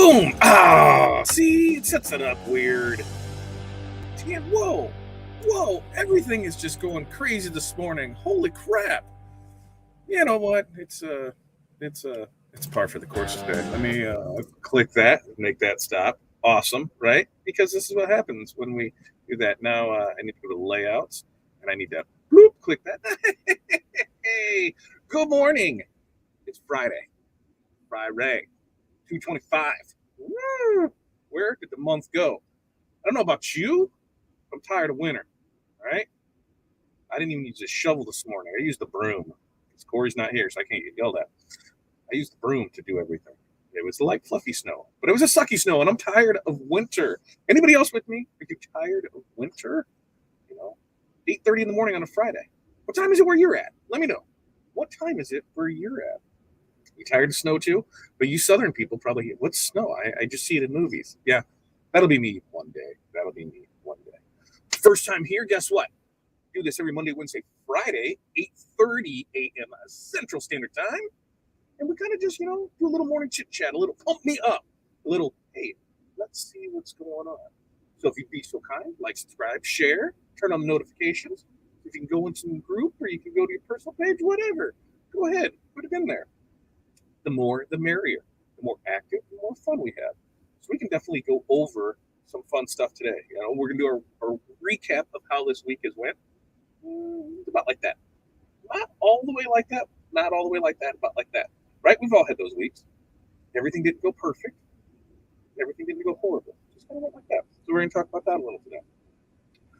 Boom! Ah, see, it sets it up weird. Yeah, whoa, everything is just going crazy this morning. Holy crap! You know what? It's par for the course today. Let me click that, make that stop. Awesome, right? Because this is what happens when we do that. Now I need to go to layouts, and I need to bloop, click that. Hey, good morning. It's Friday. 2:25. Woo! Where did the month go? I don't know about you. I'm tired of winter. All right. I didn't even use a shovel this morning. I used the broom. Because Corey's not here, so I can't get yelled at. I used the broom to do everything. It was light, fluffy snow, but it was a sucky snow, and I'm tired of winter. Anybody else with me? Are you tired of winter? 8:30 in the morning on a Friday. What time is it where you're at? Let me know. What time is it where you're at? You tired of snow too? But you Southern people probably, what's snow? I just see it in movies. Yeah, that'll be me one day. First time here, guess what? Do this every Monday, Wednesday, Friday, 8:30 a.m. Central Standard Time. And we kind of just, do a little morning chit chat, a little pump me up, a little, hey, let's see what's going on. So if you'd be so kind, like, subscribe, share, turn on the notifications. If you can go into some group or you can go to your personal page, whatever, go ahead, put it in there. The more, the merrier. The more active, the more fun we have. So we can definitely go over some fun stuff today. We're going to do our recap of how this week has went. About like that. Not all the way like that. Not all the way like that. About like that. Right? We've all had those weeks. Everything didn't go perfect. Everything didn't go horrible. Just kind of went like that. So we're going to talk about that a little today.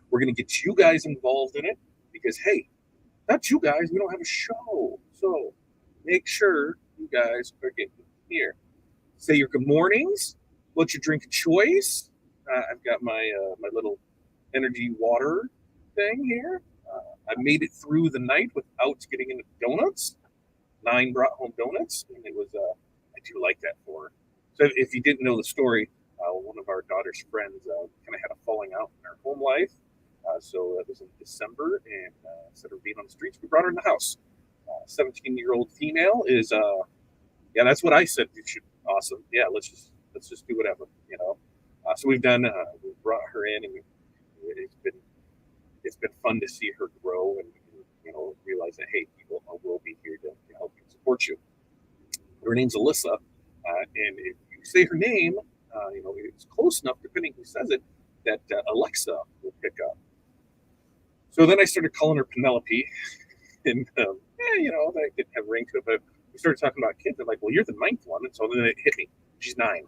We're going to get you guys involved in it because, hey, not you guys. We don't have a show. So make sure you guys are getting here. Say your good mornings. What's your drink of choice? I've got my little energy water thing here. I made it through the night without getting into donuts. 9 brought home donuts, and it was I do like that for her. So if you didn't know the story, one of our daughter's friends kind of had a falling out in her home life. So it was in December, and instead of being on the streets, we brought her in the house. 17-year-old female is yeah, that's what I said. You should awesome. Yeah, let's just do whatever. So we've done. We brought her in, and it's been fun to see her grow and realize that hey, people will be here to help and support you. Her name's Alyssa, and if you say her name, it's close enough, depending who says it, that Alexa will pick up. So then I started calling her Penelope, and that didn't have a ring to it, but we started talking about kids. I'm like, well, you're the 9th one, and so then it hit me. She's 9,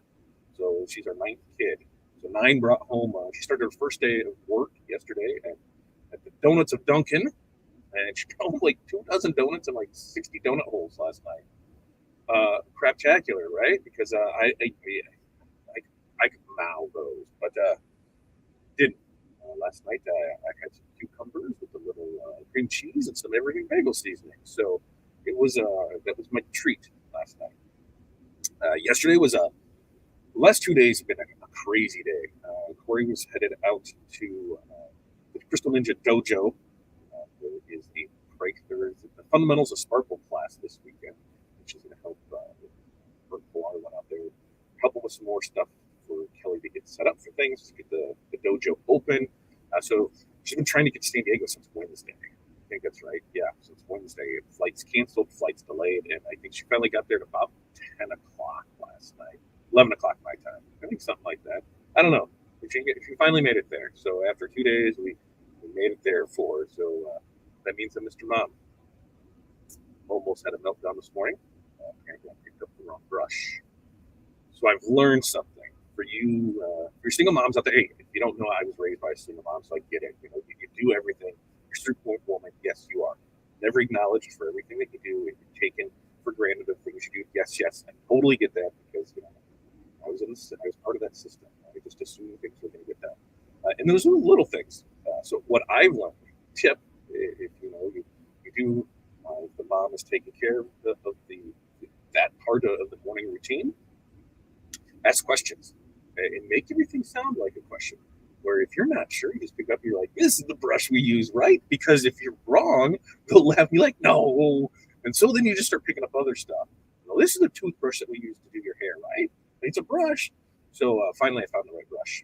so she's our 9th kid. So 9 brought home. She started her first day of work yesterday at the Donuts of Duncan, and she brought home like 24 donuts and like 60 donut holes last night. Craptacular, right? Because I could mow those, but didn't. Last night I had some cucumbers with a little cream cheese and some everything bagel seasoning. So it was that was my treat last night. Yesterday was the last 2 days have been a crazy day. Corey was headed out to the Crystal Ninja Dojo. There is there is the Fundamentals of Sparkle class this weekend, which is going to help. I went out there, help with some more stuff for Kelly to get set up for things, to get the dojo open. So she's been trying to get to San Diego since Wednesday. I think that's right. Yeah, since Wednesday. Flights canceled, flights delayed, and I think she finally got there at about 10 o'clock last night. 11 o'clock my time. I think something like that. I don't know. If you finally made it there. So after 2 days, we made it there for her. So that means that Mr. Mom almost had a meltdown this morning. Apparently I picked up the wrong brush. So I've learned something. For you single moms out there, hey, if you don't know, I was raised by a single mom, so I get it. You do everything. You're a certain point woman. Yes, you are. Never acknowledged for everything that you do. If you're taken for granted of things you do. Yes. I totally get that because I was part of that system. I just assumed things were going to get done. And those are little things. So what I've learned, tip, if you do, if the mom is taking care of that part of the morning routine, ask questions. And make everything sound like a question. Where if you're not sure, you just pick up. You're like, "This is the brush we use, right?" Because if you're wrong, they'll laugh. Be like, "No," and so then you just start picking up other stuff. Well, this is the toothbrush that we use to do your hair, right? It's a brush. So finally, I found the right brush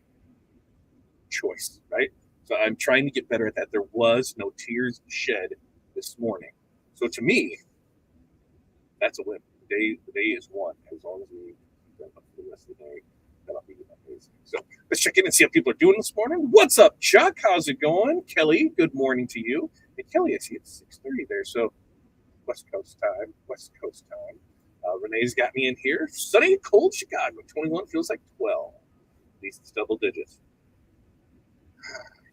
choice, right? So I'm trying to get better at that. There was no tears shed this morning. So to me, that's a win. The day is won. As long as we keep up for the rest of the day, that'll be amazing. So let's check in and see how people are doing this morning. What's up, Chuck? How's it going? Kelly, good morning to you. And Kelly, I see it's 6:30 there. So West Coast time. West Coast time. Renee's got me in here. Sunny, cold Chicago. 21 feels like 12. At least it's double digits.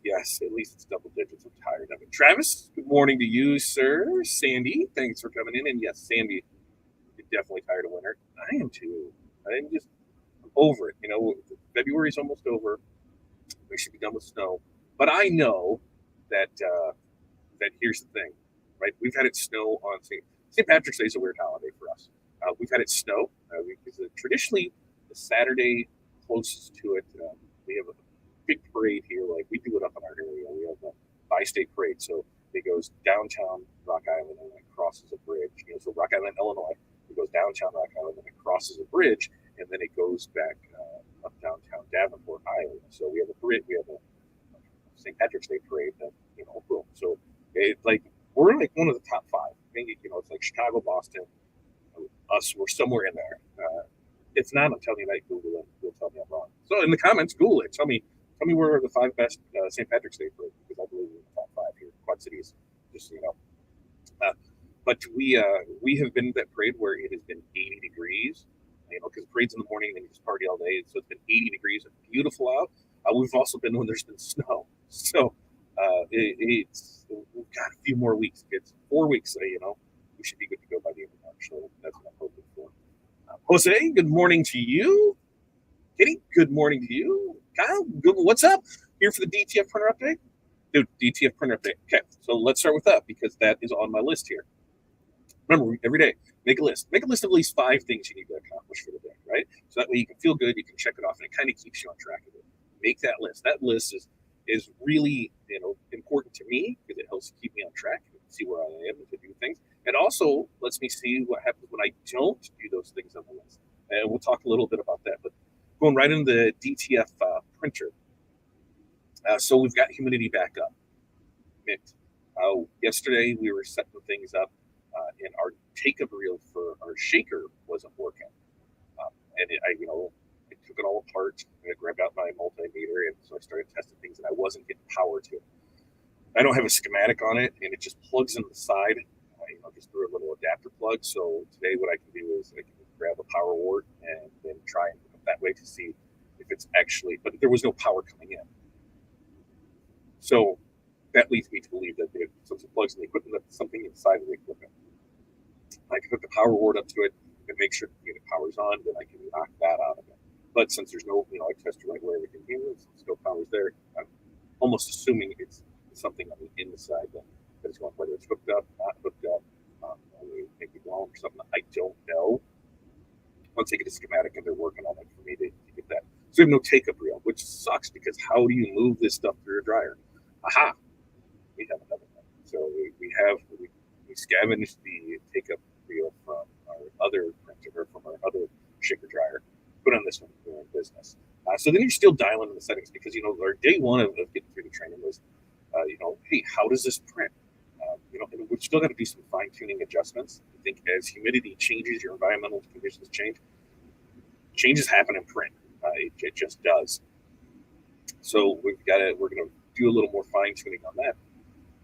Yes, at least it's double digits. I'm tired of it. Travis, good morning to you, sir. Sandy, thanks for coming in. And yes, Sandy, you're definitely tired of winter. I am too. I'm just over it. February's almost over. We should be done with snow. But I know that here's the thing, right? We've had it snow on St. Patrick's Day is a weird holiday for us. We've had it snow because traditionally the Saturday closest to it, we have a big parade here. Like we do it up in our area. We have a bi-state parade, so it goes downtown Rock Island and then crosses a bridge. So Rock Island, Illinois, it goes downtown Rock Island and it crosses a bridge, and then it goes back up downtown Davenport, Iowa. So we have a parade. We have a St. Patrick's Day parade that boom. So we're like one of the top five. Maybe it's like Chicago, Boston, us. We're somewhere in there. If not, I'm telling you that Google it. You'll tell me I'm wrong. So in the comments, Google it. Tell me where are the five best St. Patrick's Day parades, because I believe we're in the top five here, Quad Cities. Just so you know. But we have been to that parade where it has been 80 degrees. Because parade's in the morning, then you just party all day. So it's been 80 degrees and beautiful out. We've also been when there's been snow. So we've got a few more weeks, kids. 4 weeks. We should be good to go by the end of March. So that's what I'm hoping for. Jose, good morning to you. Kitty, good morning to you. Kyle, what's up? Here for the DTF printer update? Dude, DTF printer update. Okay, so let's start with that because that is on my list here. Remember, every day, make a list. Make a list of at least 5 things you need to accomplish for the day, right? So that way you can feel good, you can check it off, and it kind of keeps you on track of it. Make that list. That list is really important to me because it helps keep me on track and see where I am and to do things. It also lets me see what happens when I don't do those things on the list. And we'll talk a little bit about that. But going right into the DTF printer. So we've got humidity back up. Yesterday we were setting things up, and our take-up reel for our shaker wasn't working. And I took it all apart and I grabbed out my multimeter, and so I started testing things, and I wasn't getting power to it. I don't have a schematic on it, and it just plugs into the side. Just through a little adapter plug. So today, what I can do is I can grab a power wart and then try and put it that way to see if it's actually. But there was no power coming in, so that leads me to believe that since it plugs in the equipment, that's something inside of the equipment. I can hook the power wart up to it and make sure the unit power's on. Then I can knock that out of it. But since there's no, I test right where everything is, since no power's there, I'm almost assuming it's something on the inside that is going, whether it's hooked up, not hooked up, maybe wrong or something. I don't know. Once they get a schematic and they're working on it for me to get that. So we have no take-up reel, which sucks because how do you move this stuff through a dryer? Aha! We have another one. So we scavenged the take-up reel from our other printer, or from our other shaker dryer, put on this one for business. So then you're still dialing in the settings because, our day one of getting through the training was, hey, how does this print? And we've still got to do some fine-tuning adjustments. I think as humidity changes, your environmental conditions change. Changes happen in print. It just does. So we're going to do a little more fine-tuning on that.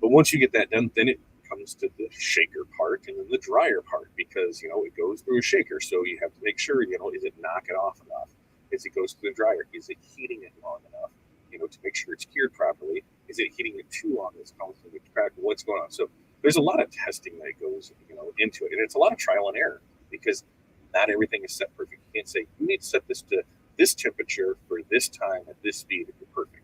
But once you get that done, then it comes to the shaker part and then the dryer part, because it goes through a shaker, so you have to make sure is it knocking off enough as it goes through the dryer? Is it heating it long enough to make sure it's cured properly? Is it heating it too long? Is it crack? What's going on? So there's a lot of testing that goes into it, and it's a lot of trial and error because not everything is set perfect. You can't say you need to set this to this temperature for this time at this speed if you're perfect.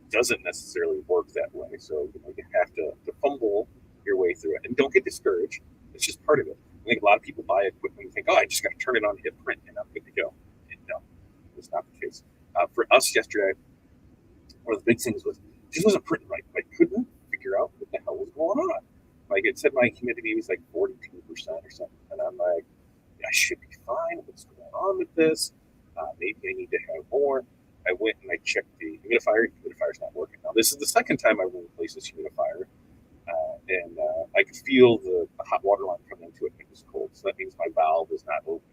It doesn't necessarily work that way. So you have to fumble your way through it, and don't get discouraged. It's just part of it. I think a lot of people buy equipment and think, I just got to turn it on, hit print, and I'm good to go. And no, that's not the case. For us yesterday, one of the big things was just wasn't printing right. I couldn't figure out what the hell was going on. Like it said, my humidity was like 42% or something, and I'm like, I should be fine. What's going on with this? Maybe I need to have more. I went and I checked the humidifier. The humidifier's not working. Now, this is the second time I will replace this humidifier. And I could feel the hot water line coming into it when it was cold. So that means my valve is not open.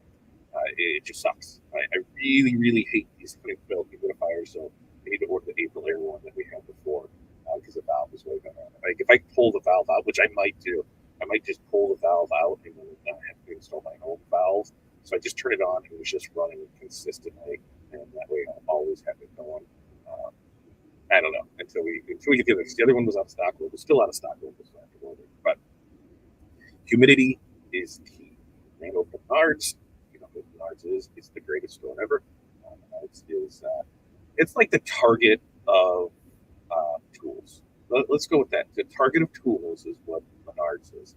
It just sucks. I really, really hate these built humidifiers. So I need to order the April Air one that we had before because the valve is way better. Like if I pull the valve out, which I might do, I might just pull the valve out and then have to install my own valve. So I just turn it on and it was just running consistently, and that way I'll always have it going. I don't know until we get this. The other one was out of stock. It was still out of stock. But humidity is key. And over Menards, you know what Menards is. It's the greatest store ever. Menards is it's like the Target of tools. Let's go with that. The Target of tools is what Menards is,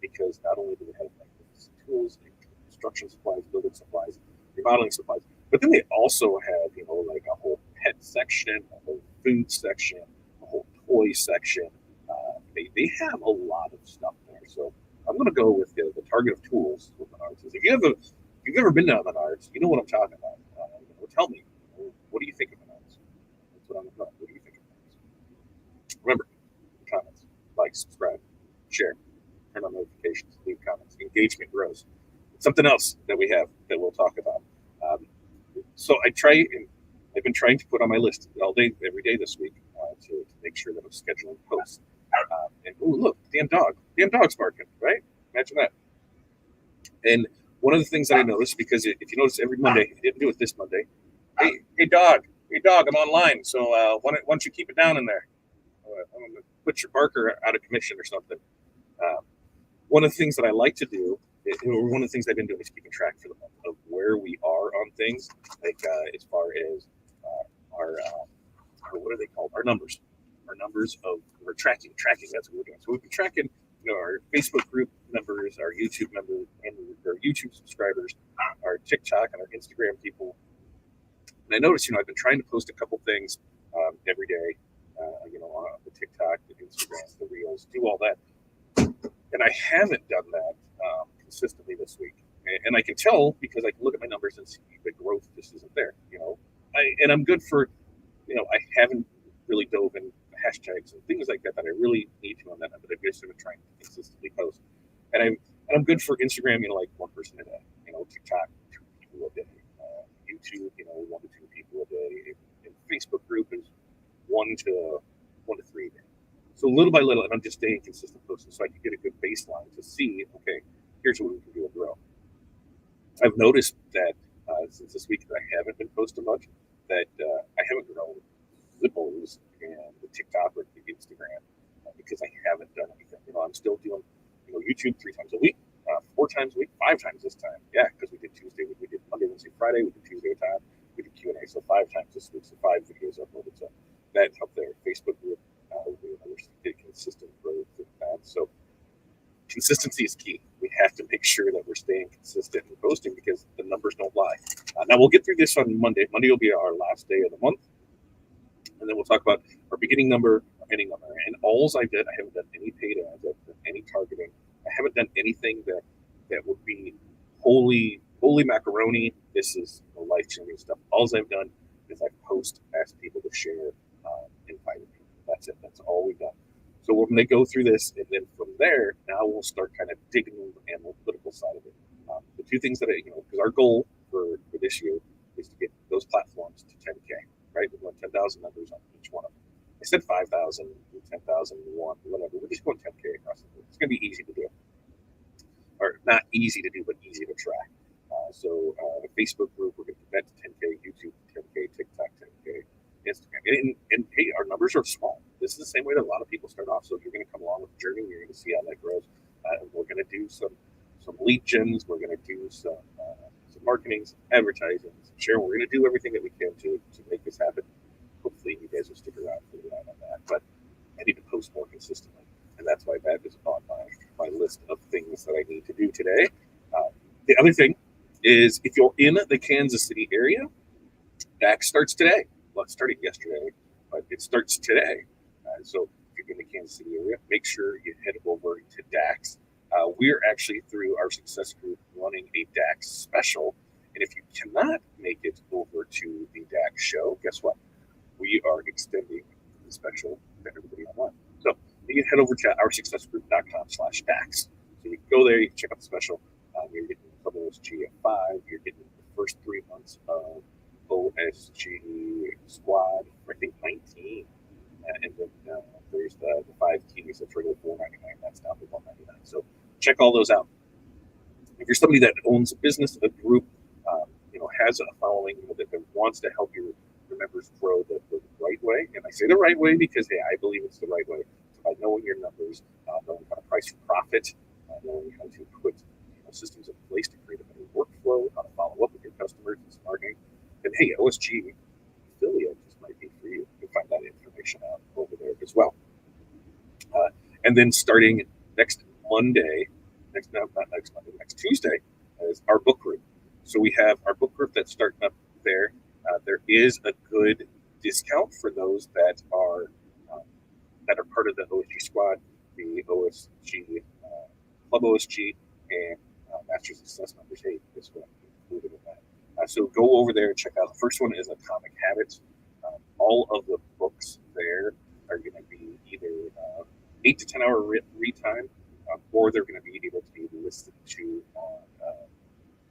because not only do they have like tools, construction supplies, building supplies, remodeling supplies, but then they also have like a whole pet section, a whole food section, a whole toy section. They have a lot of stuff there. So I'm going to go with the Target of tools with Menards. If you've ever been to Menards, you know what I'm talking about. Tell me, what do you think of Menards? That's what I'm about. What do you think of Menards? Remember, comments, like, subscribe, share, turn on notifications, leave comments. Engagement grows. Something else that we have that we'll talk about. So I've been trying to put on my list all day, every day this week to make sure that I'm scheduling posts. And look, damn dog's barking, right? Imagine that. And one of the things that I noticed, because if you notice every Monday, I didn't do it this Monday. Hey dog, I'm online. So why don't you keep it down in there? I'm going to put your barker out of commission or something. One of the things that I like to do, one of the things I've been doing is keeping track for the month of where we are on things, like as far as our what are they called? Our numbers of we're tracking. That's what we're doing. So we've been tracking, our Facebook group members, our YouTube members, and our YouTube subscribers, our TikTok and our Instagram people. And I noticed, I've been trying to post a couple things every day, on the TikTok, the Instagram, the Reels, do all that. And I haven't done that consistently this week. And I can tell because I can look at my numbers and see the growth just isn't there. And I'm good for, I haven't really dove in hashtags and things like that I really need to on that, but I've just been trying to consistently post. And I'm good for Instagram, like one person a day. TikTok, 2 people a day. YouTube, 1 to 2 people a day. And Facebook group is 1 to 3 a day. So little by little, and I'm just staying consistent posting so I can get a good baseline to see, okay, here's what we can do and grow. I've noticed that since this week that I haven't been posting much, that I haven't grown the posts and the TikTok or the Instagram because I haven't done anything. I'm still doing, YouTube 3 times a week, 4 times a week, 5 times this time. Yeah, because we did Tuesday, we did Monday, Wednesday, Friday, we did Tuesday time, we did Q&A, so 5 times this week, so 5 videos uploaded. So that helped there. Facebook group, we're consistent growth with that. So consistency is key. We have to make sure that we're staying consistent in posting because the numbers don't lie. Now we'll get through this on Monday. Monday will be our last day of the month. And then we'll talk about our beginning number, our ending number. And all I haven't done any paid ads, I've done any targeting. I haven't done anything that would be holy macaroni. This is life-changing stuff. All I've done is I post, ask people to share, invite people. That's it. That's all we've done. So we're going to go through this, and then from there, now we'll start kind of digging into the analytical side of it. The 2 things that because our goal for this year is to get those platforms to 10K, right? We want 10,000 members on each one of them. I said 5,000, 10,000, 1, whatever. We're just going 10K across the board. It's going to be easy to do. Or not easy to do, but easy to track. So the Facebook group, we're going to get that to 10K, YouTube 10K, TikTok 10K, Instagram. And hey, our numbers are small. This is the same way that a lot of people start off. So if you're going to come along with the journey, you're going to see how that grows. We're going to do some lead gens. We're going to do some marketing, some advertising, some sharing. We're going to do everything that we can to make this happen. Hopefully you guys will stick around for that on that. But I need to post more consistently. And that's why that is on my list of things that I need to do today. The other thing is if you're in the Kansas City area, DAX starts today. Well, it started yesterday, but it starts today. So if you're in the Kansas City area, make sure you head over to DAX. We're actually, through our success group, running a DAX Special. And if you cannot make it over to the DAX show, guess what? We are extending the special to everybody online. So you can head over to OurSuccessGroup.com/DAX. So you can go there, you can check out the special. You're getting Club OSG at 5. You're getting the first 3 months of OSG Squad for I think 19. And then there's the 5 keys that's regular $4.99. That's down to $1.99. So check all those out. If you're somebody that owns a business, a group, has a following, that wants to help your members grow the right way, and I say the right way because, hey, I believe it's the right way. So by knowing your numbers, knowing how to price your profit, knowing how to put systems in place to create a better workflow, how to follow up with your customers and marketing, then hey, OSG affiliate just might be for you. You can find that information out over there as well. And then starting next Monday, next Tuesday, is our book group. So we have our book group that's starting up there. There is a good discount for those that are part of the OSG squad, the OSG, Club OSG, and Master Success members. Hey, this one included in that. So go over there and check out. The first one is Atomic Habits. All of the books there are going to be either 8 to 10 hour read time, or they're going to be able to be listed to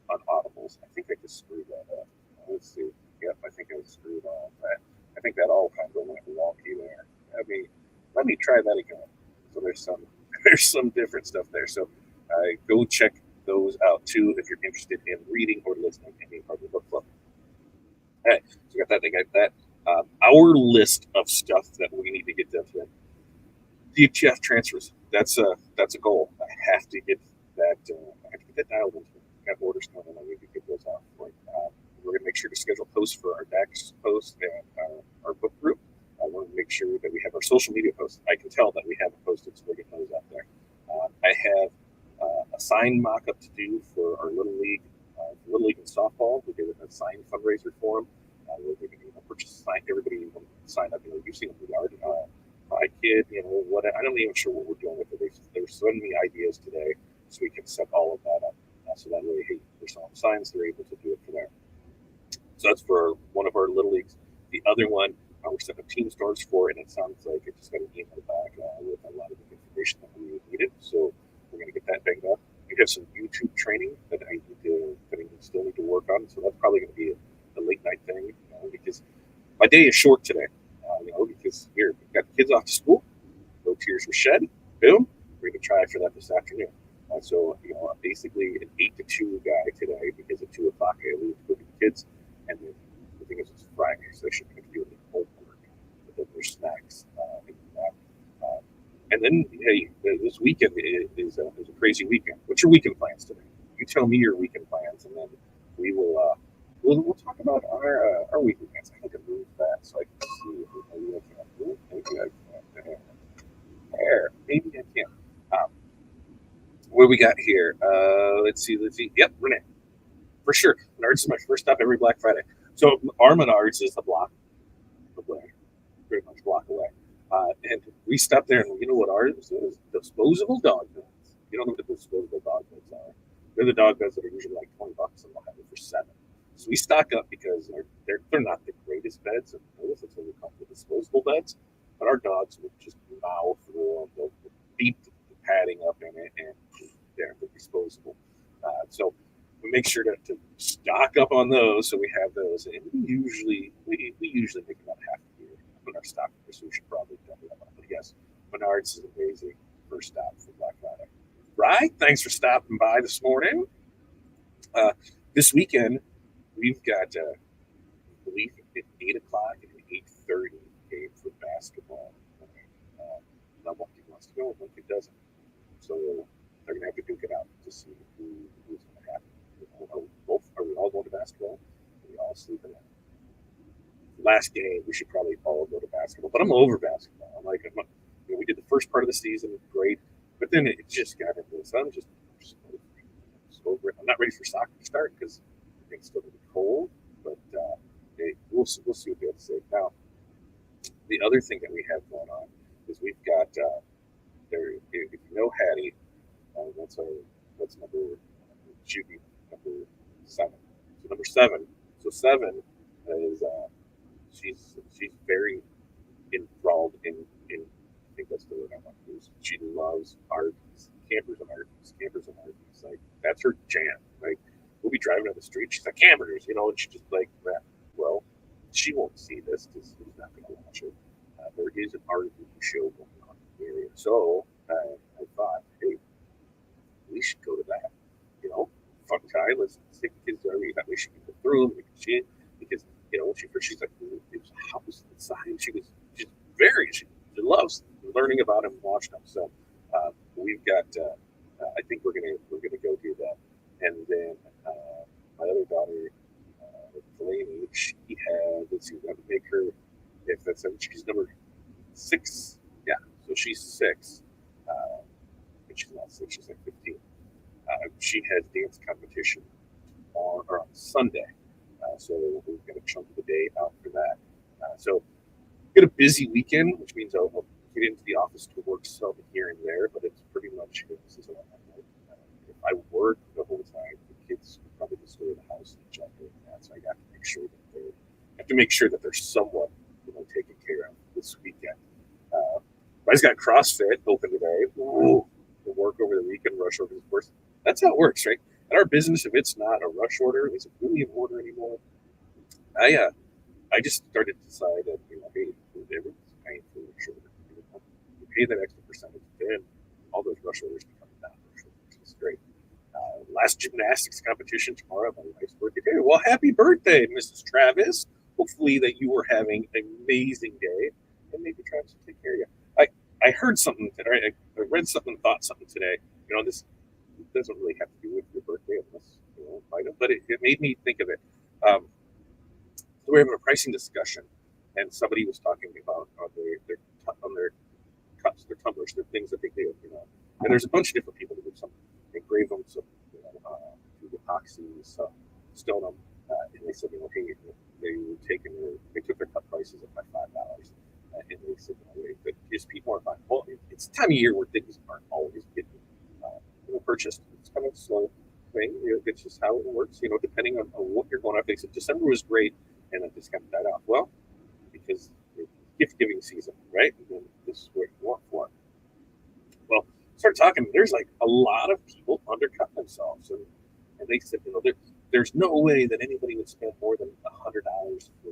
on Audibles. I think I just screwed that up. Let's see. Yep, I think I screwed all that. I think that all kind of went wonky there. Let me try that again. So there's some different stuff there. So go check those out too if you're interested in reading or listening to any part of the book club. Okay, so we got that. They got that. Our list of stuff that we need to get done today. DHF transfers. That's a goal. I have to get that. I have to get that dialed into. Got orders coming. I need to get those out. We're going to make sure to schedule posts for our DAX post and our book group. I want to make sure that we have our social media posts. I can tell that we haven't posted, so we're getting those out there. I have a sign mock-up to do for our Little League and softball. We did a sign fundraiser for them. We're going to purchase a sign. Everybody sign up. You've seen the yard. My kid, what I'm not even sure what we're doing with it. They're sending me ideas today, so we can set all of that up. So that way, hey, there's some signs, they're able to do it for there. So that's for one of our Little Leagues. The other one, we're setting up team stores for, and it sounds like I just got an email back with a lot of the information that we needed. So we're going to get that banged up. We have some YouTube training that I still need to work on. So that's probably going to be a late night thing, because my day is short today. Because we've got the kids off to school, no tears were shed. Boom, we're going to try for that this afternoon. So, I'm basically an 8 to 2 guy today because at 2 o'clock I leave with the kids. And then the thing is, it's Friday, so I shouldn't have to do any homework. But then there's snacks and that. And then, hey, this weekend is a crazy weekend. What's your weekend plans today? You tell me your weekend plans, and then we will we'll talk about our weekend plans. I think I moved that so I can see if maybe I can't move. Maybe I can't. There, maybe I can't. What do we got here? Let's see. Yep, Renee. For sure. Menards is my first stop every Black Friday. So our Menards is a block away, pretty much block away. And we stopped there, and you know what ours is? Disposable dog beds. You don't know what the disposable dog beds are. They're the dog beds that are usually like $20, and we'll have it for $7. So we stock up because they're not the greatest beds. And notice that's what we call the disposable beds. But our dogs will just mow through them. They'll beat the padding up in it, and they're disposable. So we make sure to stock up on those, so we have those. And we usually make about half a year on our stock, so we should probably double that up. But yes, Menards is amazing first stop for Black Friday. Right? Thanks for stopping by this morning. This weekend we've got I believe at 8 o'clock and 8:30 game for basketball. Not one kid wants to go, one kid doesn't. So they're going to have to duke it out to see who's going to happen. Are we all going to basketball? Are we all sleeping in? Last game, we should probably all go to basketball. But I'm over basketball. We did the first part of the season, great. But then it just got into this. I'm just over it. I'm not ready for soccer to start because I think it's still going to be cold. But we'll see what we have to say. Now, the other thing that we have going on is we've got there. If you know Hattie, that's number 7. So number seven. So seven is she's very enthralled in I think that's the word I want to use. She loves RVs, campers and RVs, campers and RVs. Like that's her jam. Like we'll be driving down the street, she's like campers, and she's just like that. Well, she won't see this because she's not going to watch it. There is an RV show going on in the area, so I thought, hey, we should go to that. Fun time. Let's take the kids to RV. That way she can go through them. We can see it because when she first she's like, it was a house inside. She loves learning about him, watching him. So we've got. I think we're gonna go do that. And then my other daughter, Delaney, she had. Let's see, that would make her. If that's she's number 6. Yeah, so she's 6. And she's not 6. She's like 15. She has dance competition on Sunday. So we've got a chunk of the day out for that. So get a busy weekend, which means I'll get into the office to work some here and there, but it's pretty much this is what I'm like. If I work the whole time, the kids would probably just stay in the house and jump in that. So I got to make sure that they're somewhat taken care of this weekend. I just got CrossFit open today. Ooh, the work over the weekend, rush over the course. That's how it works, right? In our business, if it's not a rush order, is it really an order anymore? I just started to decide that hey, everyone's paying for rush order. You pay that extra percentage, then all those rush orders become non-rush orders. It's great. Last gymnastics competition tomorrow. My wife's birthday. Hey, well, happy birthday, Mrs. Travis. Hopefully that you were having an amazing day, and maybe Travis will take care of you. I heard something today. I read something, thought something today. This doesn't really have to do with your birthday, unless but it made me think of it. We were having a pricing discussion, and somebody was talking about their cups, their tumblers, their things that they do. And there's a bunch of different people that do something. They engrave them, some through epoxy, so stone them, and they said, hey, they took their cup prices up by $5. And they said, but is people are buying? Well, it's the time of year where things aren't always getting purchased. It's kind of a slow thing. It's just how it works. Depending on what you're going after. They said December was great, and then just kind of died off. Well, because it's gift giving season, right? And then this is what you want for it. Well, start talking. There's like a lot of people undercut themselves, and they said, there's no way that anybody would spend more than $100 for.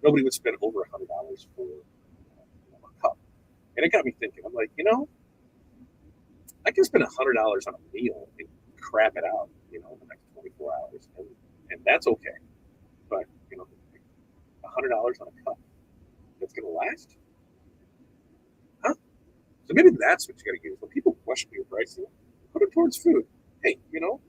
Nobody would spend over $100 for a cup. And it got me thinking. I'm like, I can spend $100 on a meal and crap it out, in the next 24 hours, and that's okay. But $100 on a cup that's going to last, huh? So maybe that's what you got to use when people question your pricing. Put it towards food. Hey, you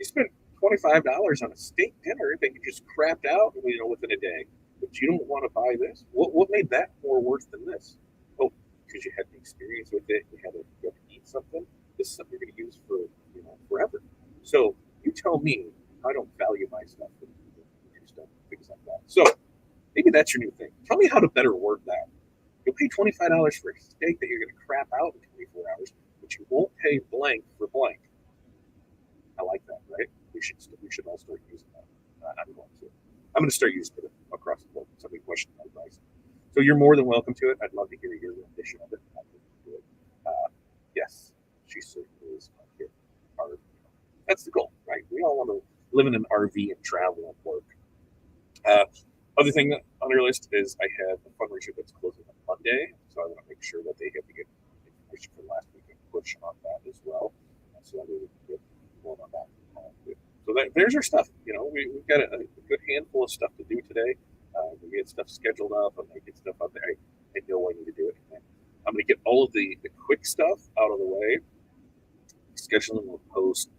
spent $25 on a steak dinner that you just crapped out, within a day, but you don't want to buy this. What made that more worth than this? Oh, because you had the experience with it. You had to eat something. This is something you're going to use for forever. So you tell me I don't value my stuff and do stuff, things like that. So maybe that's your new thing. Tell me how to better word that. You'll pay $25 for a steak that you're going to crap out in 24 hours, but you won't pay blank for blank. I like that, right? We should all start using that. I'm going to start using it across the board. Somebody questioned my price. So you're more than welcome to it. I'd love to hear your rendition of it. Yes, she certainly is here. That's the goal, right? We all want to live in an RV and travel and work. Other thing on our list is I have a fundraiser that's closing on Monday, so I want to make sure that they have to get information from last week and push on that as well, so that we can get going on that. So there's our stuff. We've got a good handful of stuff to do today. We get stuff scheduled up, and I get stuff out there. I know I need to do it. And I'm going to get all of the quick stuff out of the way, scheduling the post,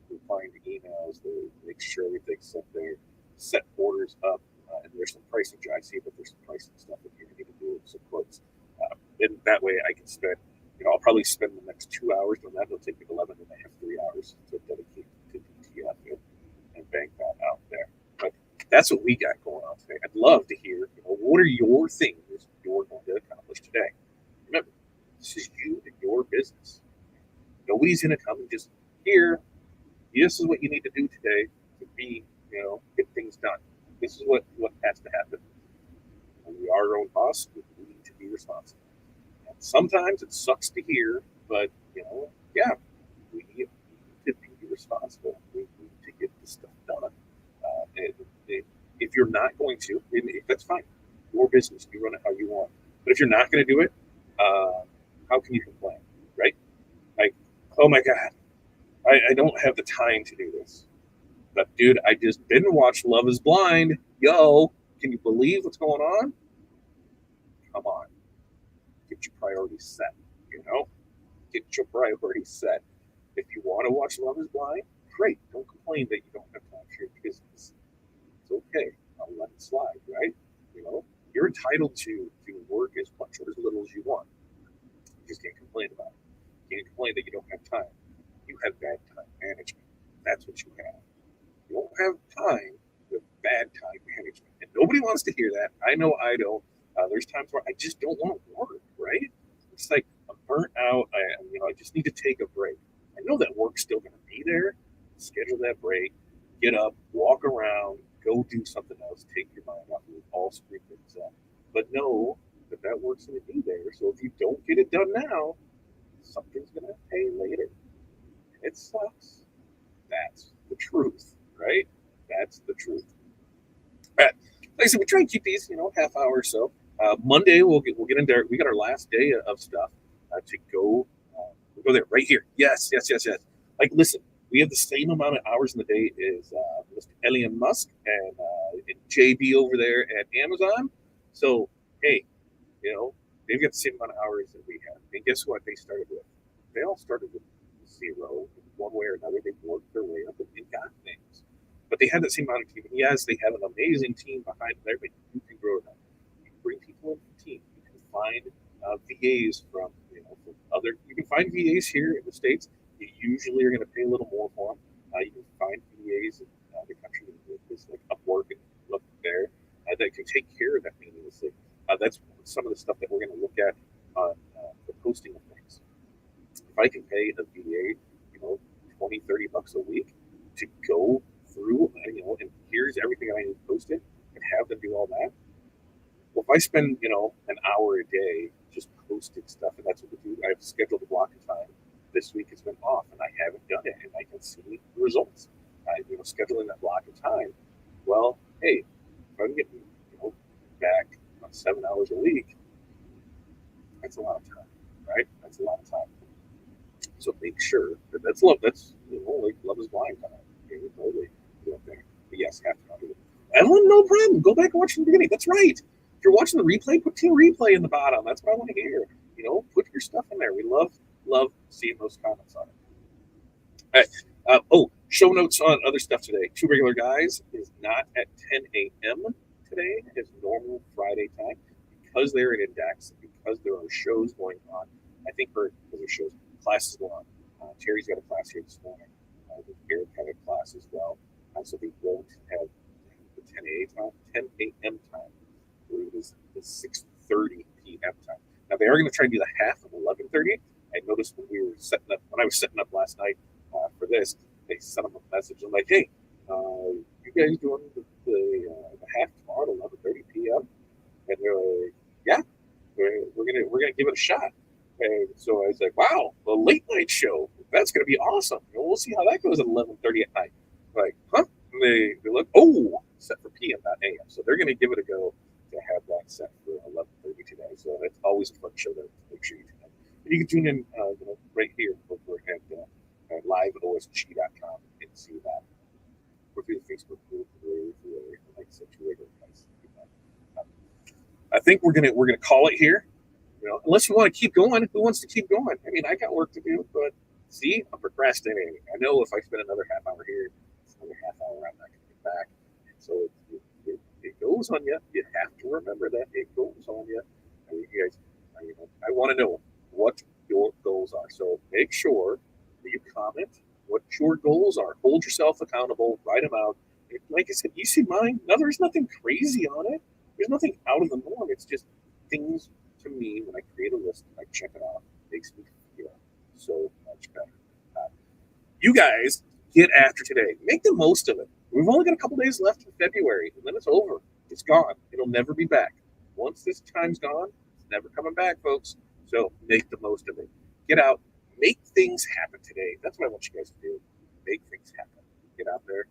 replying to emails, make sure everything's set there, set orders up, and there's some pricing. I see that there's some pricing stuff that you need to do, some quotes. And that way I can spend, I'll probably spend the next 2 hours doing that. It'll take me 11 and a half, 3 hours to dedicate to DTF and bank that out there. But that's what we got going on today. I'd love to hear, what are your things you're going to accomplish today? Remember, this is you and your business. Nobody's going to come and just here. This is what you need to do today to be, get things done. This is what has to happen. When we are our own boss, we need to be responsible. And sometimes it sucks to hear, but yeah, we need to be responsible. We need to get this stuff done. If you're not going to, that's fine. Your business, you run it how you want. But if you're not going to do it, how can you complain, right? Like, oh my God, I don't have the time to do this. But dude, I just didn't watch Love is Blind. Yo, can you believe what's going on? Come on. Get your priorities set, Get your priorities set. If you want to watch Love is Blind, great. Don't complain that you don't have time for your business. It's okay. I'll let it slide, right? You're entitled to work as much or as little as you want. You just can't complain about it. You can't complain that you don't have time. You have bad time management. That's what you have. You don't have time with bad time management. And nobody wants to hear that. I know I don't. There's times where I just don't want to work, right? It's like I'm burnt out. I just need to take a break. I know that work's still going to be there. Schedule that break. Get up, walk around, go do something else. Take your mind off of all screen things up. But know that work's going to be there. So if you don't get it done now, something's going to pay later. It sucks. That's the truth, right? That's the truth. All right. Like I said, we try and keep these, half hour or so. Monday we'll get in there. We got our last day of stuff to go. We'll go there right here. Yes. Like, listen, we have the same amount of hours in the day as Mr. Elon Musk and JB over there at Amazon. So hey, they've got the same amount of hours that we have. And guess what? They started with. They all started with zero. One way or another, they worked their way up and got things. But they had that same amount of team. And yes, they have an amazing team behind them, but you can grow them. You can bring people into the team. You can find VAs from other. You can find VAs here in the States. You usually are going to pay a little more for them. You can find VAs in the country with like Upwork and look there that can take care of that meaninglessly. That's some of the stuff that we're going to look at on the posting of things. If I can pay a VA, $20-$30 a week to go through, and here's everything I need posted and have them do all that. Well, if I spend, an hour a day just posting stuff, and that's what we do, I've scheduled a block of time. This week has been off, and I haven't done it, and I can see the results. Scheduling that block of time. Well, hey, if I'm getting, back 7 hours a week, that's a lot of time, right? That's a lot of time. So make sure that's love. That's like Love is Blind time. Totally up there. But yes, have to do it. Ellen, no problem. Go back and watch from the beginning. That's right. If you're watching the replay, put Team Replay in the bottom. That's what I want to hear. Put your stuff in there. We love seeing those comments on it. All right. Show notes on other stuff today. Two Regular Guys is not at 10 a.m. today as normal Friday time because they're in DAX, because there are shows going on. I think because there's shows, classes going on. Terry's got a class here this morning. Eric had a class as well. So they won't have the 10 a.m. time. I believe it is the 6:30 p.m. time. Now they are going to try and do the half of 11:30. I noticed when I was setting up last night for this, they sent them a message. I'm like, hey, you guys doing the half tomorrow at 11:30 p.m.? And they're like, yeah, we're gonna give it a shot. And so I was like, wow, the late night show, that's gonna be awesome. We'll see how that goes at 11:30 at night. Like, huh? And they look, set for p.m. not a.m. So they're gonna give it a go to have that set for 11:30 today. So it's always a fun show to make sure you tune in. And you can tune in right here over at liveosg.com and see that. Or through the Facebook group, like I said, Two Regular Guys. I think we're gonna call it here. Unless you want to keep going. Who wants to keep going? I mean, I got work to do, but see, I'm procrastinating. I know if I spend another half hour here, another half hour, I'm not going to get back. So it goes on you. You have to remember that it goes on you. I mean, you guys, I want to know what your goals are. So make sure that you comment what your goals are. Hold yourself accountable. Write them out. Like I said, you see mine. Now, there's nothing crazy on it. There's nothing out of the norm. It's just things. To me, when I create a list, I check it off. It makes me feel so much better. You guys get after today. Make the most of it. We've only got a couple days left in February, and then it's over. It's gone. It'll never be back. Once this time's gone, it's never coming back, folks. So make the most of it. Get out, make things happen today. That's what I want you guys to do. Make things happen. Get out there,